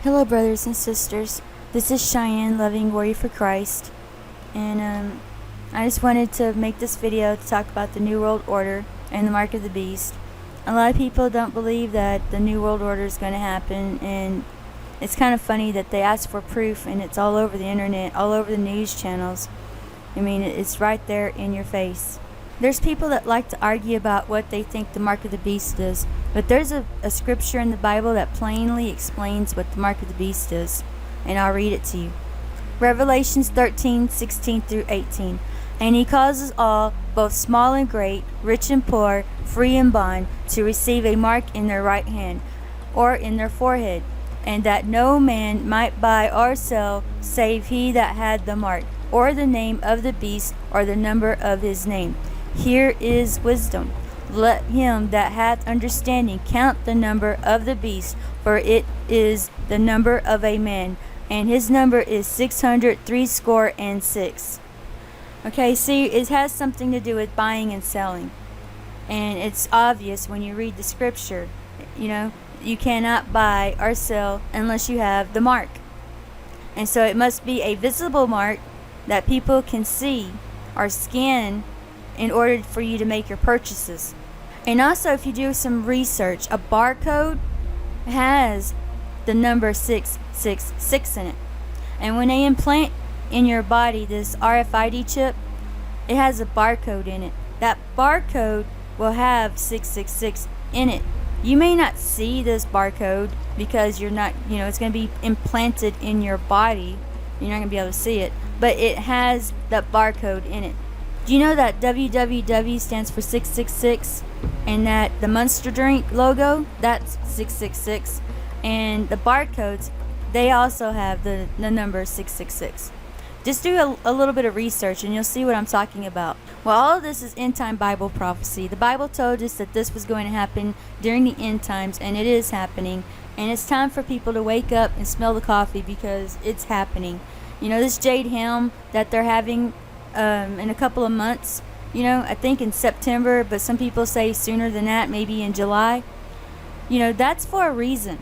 Hello, brothers and sisters. This is Cheyenne, Loving Warrior for Christ, and I just wanted to make this video to talk about the New World Order and the Mark of the Beast. A lot of people don't believe that the New World Order is going to happen, and it's kind of funny that they ask for proof, and it's all over the internet, all over the news channels. I mean, it's right there in your face. There's people that like to argue about what they think the Mark of the Beast is, but there's a scripture in the Bible that plainly explains what the Mark of the Beast is, and I'll read it to you. Revelations 13:16 through 18. And he causes all, both small and great, rich and poor, free and bond, to receive a mark in their right hand, or in their forehead, and that no man might buy or sell, save he that had the mark, or the name of the beast, or the number of his name. Here is wisdom. Let him that hath understanding count the number of the beast, for it is the number of a man, and his number is 666. Okay, see, it has something to do with buying and selling. And it's obvious when you read the scripture. You cannot buy or sell unless you have the mark. And so it must be a visible mark that people can see or scan in order for you to make your purchases. And also, if you do some research, a barcode has the number 666 in it. And when they implant in your body this RFID chip, it has a barcode in it. That barcode will have 666 in it. You may not see this barcode because you're not, it's going to be implanted in your body. You're not going to be able to see it, but it has that barcode in it. Do you know that WWW stands for 666, and that the Monster drink logo, that's 666, and the barcodes, they also have the number 666. Just do a little bit of research and you'll see what I'm talking about. Well, all of this is end-time Bible prophecy. The Bible told us that this was going to happen during the end times, and it is happening. And it's time for people to wake up and smell the coffee, because it's happening. This jade helm that they're having in a couple of months, I think in September, but some people say sooner than that, maybe in July. That's for a reason.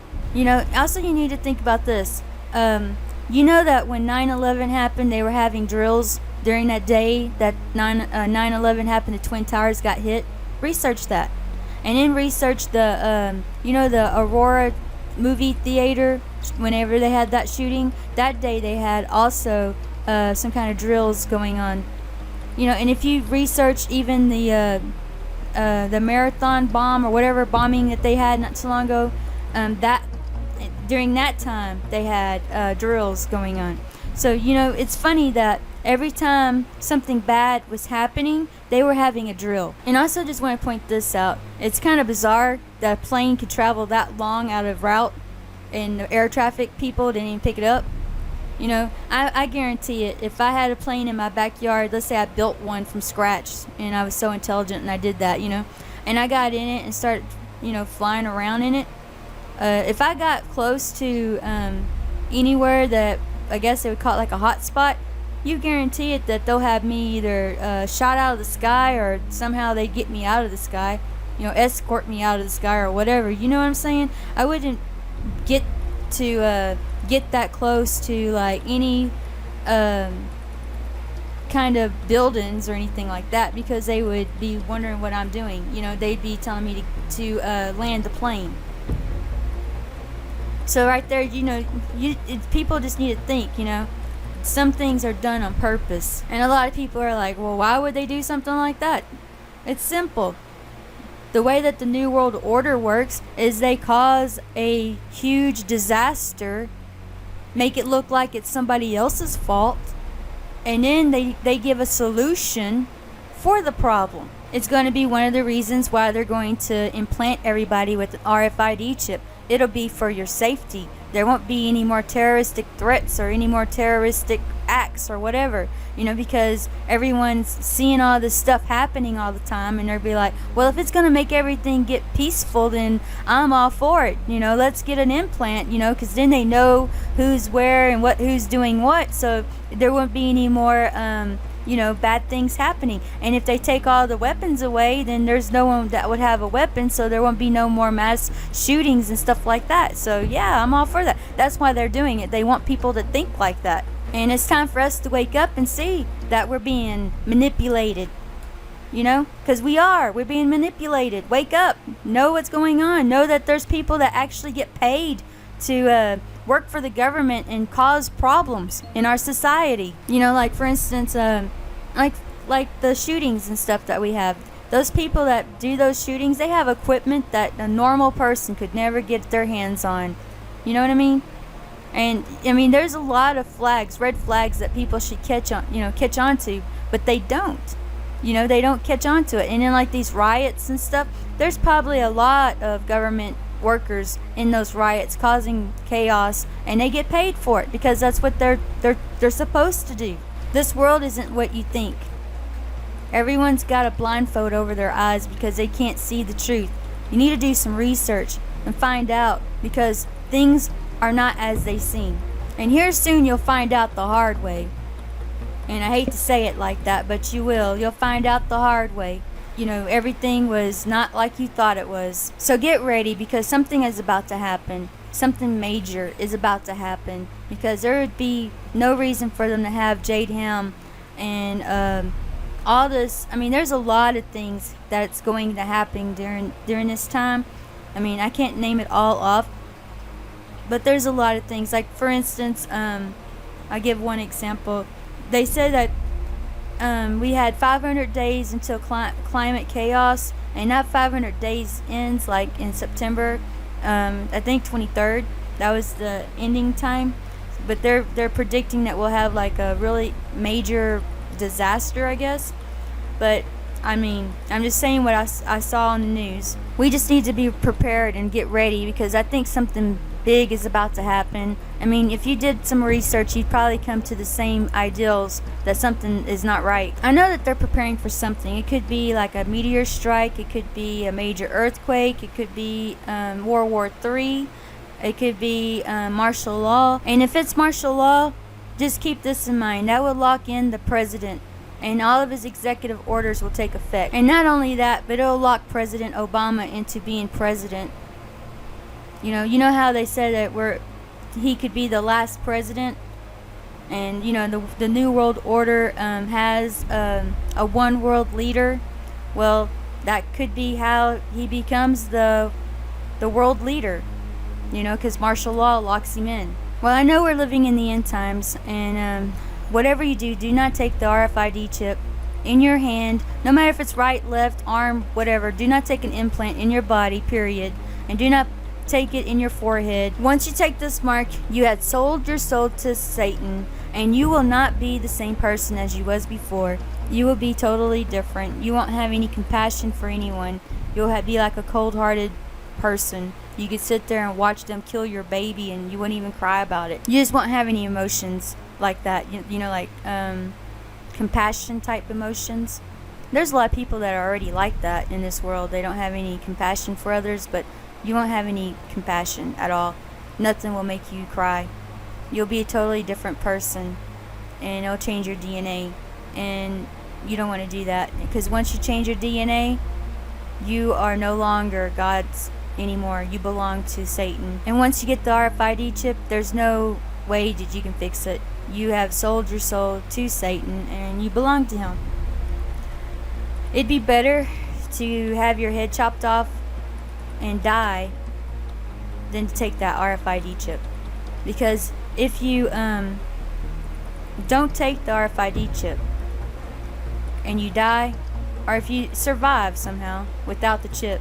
Also, you need to think about this. That when 9/11 happened, they were having drills during that day that 9/11 happened, the Twin Towers got hit. Research that. And then research the Aurora movie theater, whenever they had that shooting. That day they had also some kind of drills going on. And if you research even the marathon bomb or whatever bombing that they had not too long ago, that during that time they had drills going on. So it's funny that every time something bad was happening, they were having a drill. And also, just want to point this out. It's kind of bizarre that a plane could travel that long out of route, and the air traffic people didn't even pick it up. I guarantee it. If I had a plane in my backyard, let's say I built one from scratch, and I was so intelligent and I did that, and I got in it and started, flying around in it. If I got close to anywhere that I guess they would call it like a hot spot, you guarantee it that they'll have me either shot out of the sky, or somehow they get me out of the sky, escort me out of the sky or whatever. You know what I'm saying? I wouldn't get that close to like any kind of buildings or anything like that, because they would be wondering what I'm doing. They'd be telling me to land the plane. So right there, people just need to think, some things are done on purpose. And a lot of people are like, well, why would they do something like that? It's simple. The way that the New World Order works is they cause a huge disaster, make it look like it's somebody else's fault, and then they give a solution for the problem. It's going to be one of the reasons why they're going to implant everybody with an RFID chip. It'll be for your safety. There won't be any more terroristic threats or any more terroristic acts or whatever, because everyone's seeing all this stuff happening all the time, and they'll be like, well, if it's going to make everything get peaceful, then I'm all for it. Let's get an implant, because then they know who's where and who's doing what, so there won't be any more bad things happening. And if they take all the weapons away, then there's no one that would have a weapon, so there won't be no more mass shootings and stuff like that. So yeah, I'm all for that. That's why they're doing it. They want people to think like that. And it's time for us to wake up and see that we're being manipulated. Because we're being manipulated. Wake up. Know what's going on. Know that there's people that actually get paid to work for the government and cause problems in our society. Like for instance, like the shootings and stuff that we have. Those people that do those shootings, they have equipment that a normal person could never get their hands on. You know what I mean? And there's a lot of flags, red flags, that people should catch on to, but they don't. They don't catch on to it. And then like these riots and stuff, there's probably a lot of government workers in those riots causing chaos, and they get paid for it because that's what they're supposed to do. This world isn't what you think. Everyone's got a blindfold over their eyes because they can't see the truth. You need to do some research and find out, because things are not as they seem. And here soon you'll find out the hard way. And I hate to say it like that, but you will. You'll find out the hard way. Everything was not like you thought it was. So get ready, because something is about to happen. Something major is about to happen, because there would be no reason for them to have Jade Ham and all this. There's a lot of things that's going to happen during this time. I can't name it all off, but there's a lot of things. Like for instance, I'll give one example. They said that we had 500 days until climate chaos, and that 500 days ends like in September, I think 23rd. That was the ending time. But they're predicting that we'll have like a really major disaster, I guess. But I'm just saying what I saw on the news. We just need to be prepared and get ready, because I think something big is about to happen. If you did some research, you'd probably come to the same ideals that something is not right. I know that they're preparing for something. It could be like a meteor strike. It could be a major earthquake. It could be World War III. It could be martial law. And if it's martial law, just keep this in mind. That will lock in the president, and all of his executive orders will take effect. And not only that, but it'll lock President Obama into being president. You know how they said that he could be the last president, and the New World Order has a one world leader. Well, that could be how he becomes the world leader. Because martial law locks him in. Well, I know we're living in the end times, and whatever you do, do not take the RFID chip in your hand, no matter if it's right, left, arm, whatever. Do not take an implant in your body, period, and do not take it in your forehead. Once you take this mark, you had sold your soul to Satan, and you will not be the same person as you was before. You will be totally different. You won't have any compassion for anyone. You'll be like a cold-hearted person. You could sit there and watch them kill your baby, and you wouldn't even cry about it. You just won't have any emotions like that. Like compassion type emotions. There's a lot of people that are already like that in this world. They don't have any compassion for others, but you won't have any compassion at all. Nothing will make you cry. You'll be a totally different person, and it'll change your DNA. And you don't want to do that, because once you change your DNA, you are no longer God's anymore. You belong to Satan. And once you get the RFID chip, there's no way that you can fix it. You have sold your soul to Satan, and you belong to him. It'd be better to have your head chopped off and die than to take that RFID chip. Because if you don't take the RFID chip and you die, or if you survive somehow without the chip,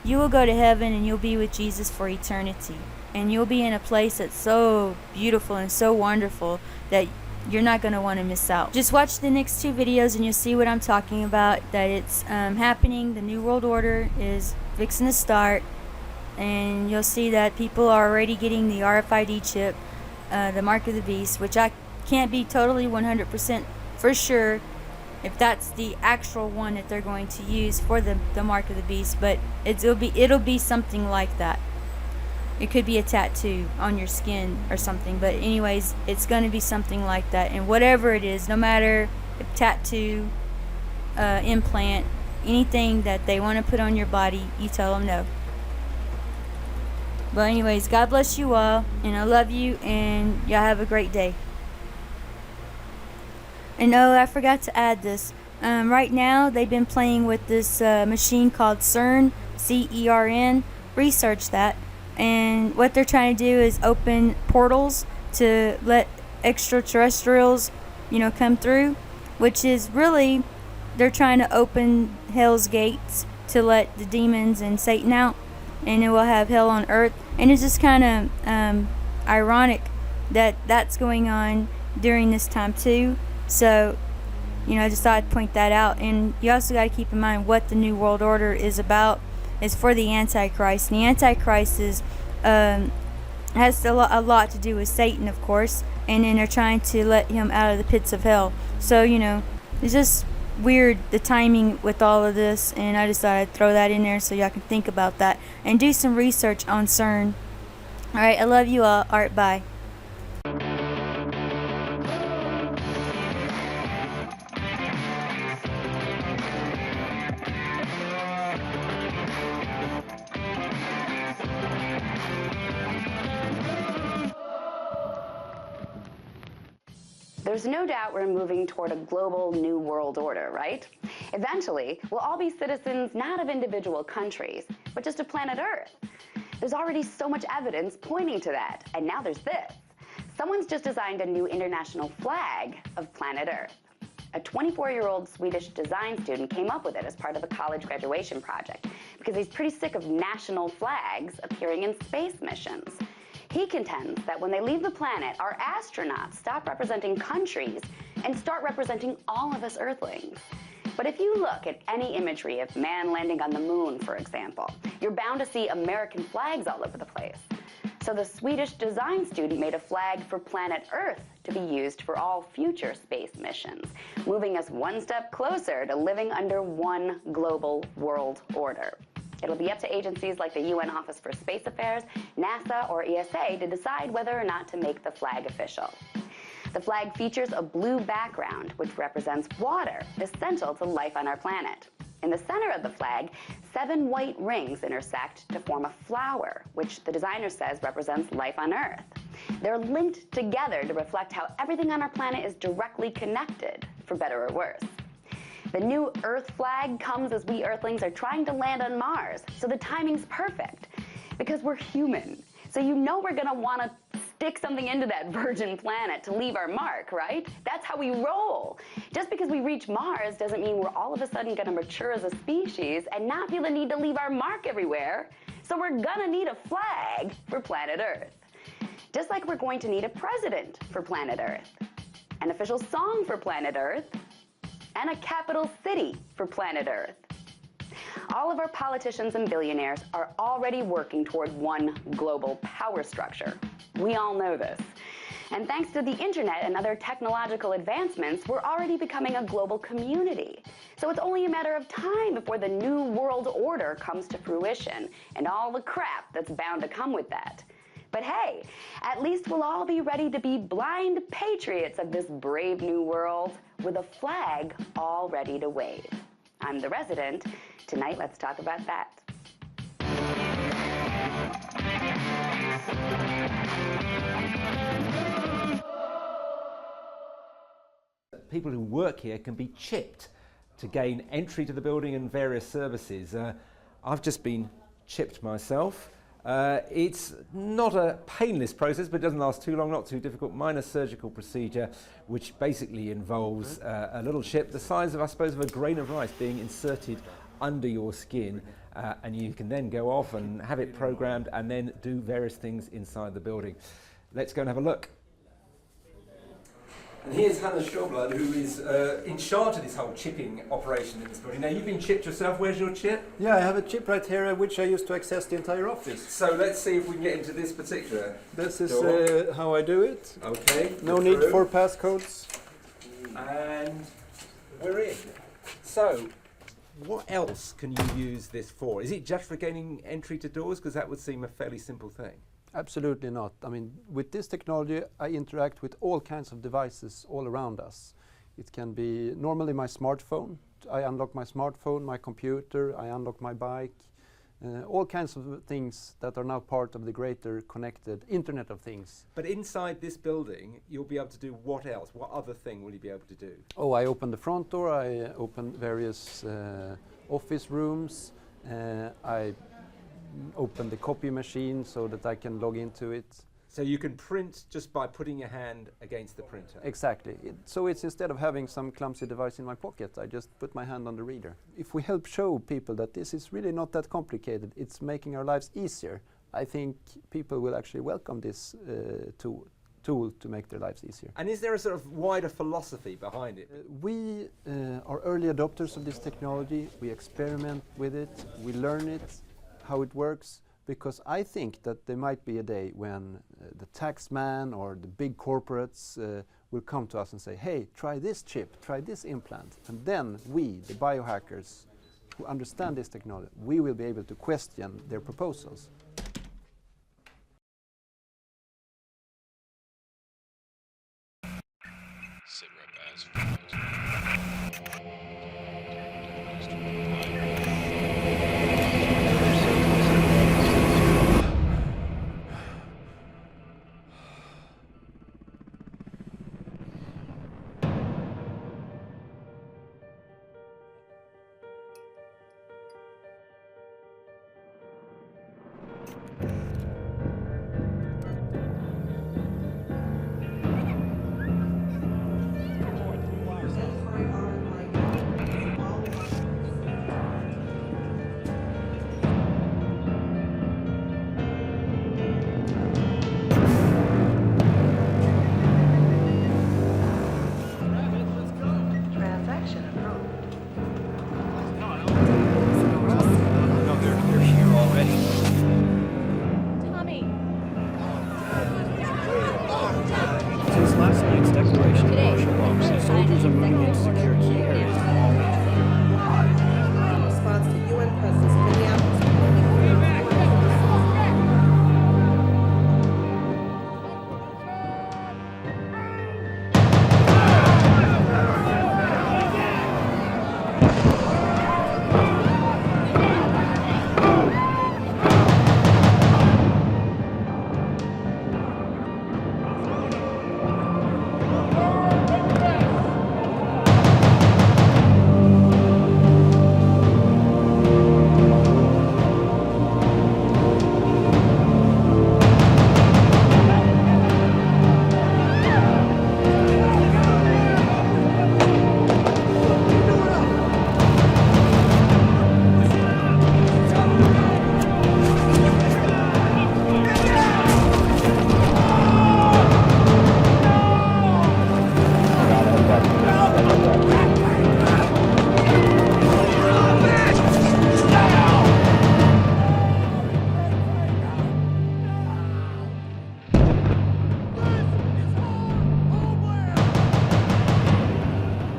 you will go to heaven and you'll be with Jesus for eternity. And you'll be in a place that's so beautiful and so wonderful that you're not going to want to miss out. Just watch the next two videos and you'll see what I'm talking about, that it's happening. The New World Order is fixing to start, and you'll see that people are already getting the RFID chip, the mark of the beast, which I can't be totally 100% for sure if that's the actual one that they're going to use for the mark of the beast, but it'll be something like that. It could be a tattoo on your skin or something, but anyways, it's going to be something like that. And whatever it is, no matter tattoo, implant, anything that they want to put on your body, you tell them no. But anyways, God bless you all, and I love you, and y'all have a great day. And oh, I forgot to add this. Right now, they've been playing with this machine called CERN, CERN. Research that. And what they're trying to do is open portals to let extraterrestrials, come through, which is really, they're trying to open hell's gates to let the demons and Satan out, and it will have hell on earth. And it's just kind of ironic that that's going on during this time too. So, I just thought I'd point that out. And you also got to keep in mind what the New World Order is about. It's for the Antichrist. And the Antichrist is has a lot to do with Satan, of course. And then they're trying to let him out of the pits of hell. So, it's just weird, the timing with all of this. And I just thought I'd throw that in there so y'all can think about that. And do some research on CERN. Alright, I love you all. Alright, bye. There's no doubt we're moving toward a global new world order, right? Eventually, we'll all be citizens not of individual countries, but just of planet Earth. There's already so much evidence pointing to that, and now there's this. Someone's just designed a new international flag of planet Earth. A 24-year-old Swedish design student came up with it as part of a college graduation project because he's pretty sick of national flags appearing in space missions. He contends that when they leave the planet, our astronauts stop representing countries and start representing all of us Earthlings. But if you look at any imagery of man landing on the moon, for example, you're bound to see American flags all over the place. So the Swedish design student made a flag for planet Earth to be used for all future space missions, moving us one step closer to living under one global world order. It'll be up to agencies like the UN Office for Space Affairs, NASA, or ESA to decide whether or not to make the flag official. The flag features a blue background, which represents water, essential to life on our planet. In the center of the flag, 7 white rings intersect to form a flower, which the designer says represents life on Earth. They're linked together to reflect how everything on our planet is directly connected, for better or worse. The new Earth flag comes as we Earthlings are trying to land on Mars, so the timing's perfect. Because we're human, so we're gonna wanna stick something into that virgin planet to leave our mark, right? That's how we roll. Just because we reach Mars doesn't mean we're all of a sudden gonna mature as a species and not feel the need to leave our mark everywhere. So we're gonna need a flag for planet Earth. Just like we're going to need a president for planet Earth, an official song for planet Earth, and a capital city for planet Earth. All of our politicians and billionaires are already working toward one global power structure. We all know this. And thanks to the internet and other technological advancements, we're already becoming a global community. So it's only a matter of time before the new world order comes to fruition and all the crap that's bound to come with that. But hey, at least we'll all be ready to be blind patriots of this brave new world with a flag all ready to wave. I'm the resident. Tonight, let's talk about that. People who work here can be chipped to gain entry to the building and various services. I've just been chipped myself. It's not a painless process, but it doesn't last too long, not too difficult. Minor surgical procedure, which basically involves a little chip the size of, I suppose, of a grain of rice being inserted under your skin, and you can then go off and have it programmed and then do various things inside the building. Let's go and have a look. And here's Hannah Shawblood, who is in charge of this whole chipping operation in this building. Now, you've been chipped yourself. Where's your chip? Yeah, I have a chip right here, which I use to access the entire office. So let's see if we can get into this particular This is how I do it. Okay. No need for passcodes. And we're in. So, what else can you use this for? Is it just for gaining entry to doors? Because that would seem a fairly simple thing. Absolutely not. I mean, with this technology, I interact with all kinds of devices all around us. It can be normally my smartphone. I unlock my smartphone, my computer, I unlock my bike. All kinds of things that are now part of the greater connected Internet of Things. But inside this building, you'll be able to do what else? What other thing will you be able to do? Oh, I open the front door, I open various office rooms, I open the copy machine so that I can log into it. So you can print just by putting your hand against the printer? Exactly. So it's instead of having some clumsy device in my pocket, I just put my hand on the reader. If we help show people that this is really not that complicated, it's making our lives easier, I think people will actually welcome this tool to make their lives easier. And is there a sort of wider philosophy behind it? We are early adopters of this technology. We experiment with it, we learn it, how it works, because I think that there might be a day when the tax man or the big corporates will come to us and say, hey, try this chip, try this implant. And then we, the biohackers who understand this technology, we will be able to question their proposals. Since last night's declaration of martial law, soldiers are moving into secure key areas in In response to UN presence in Minneapolis.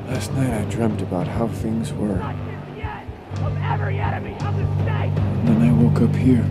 Last night I dreamt about how things were. And then I woke up here.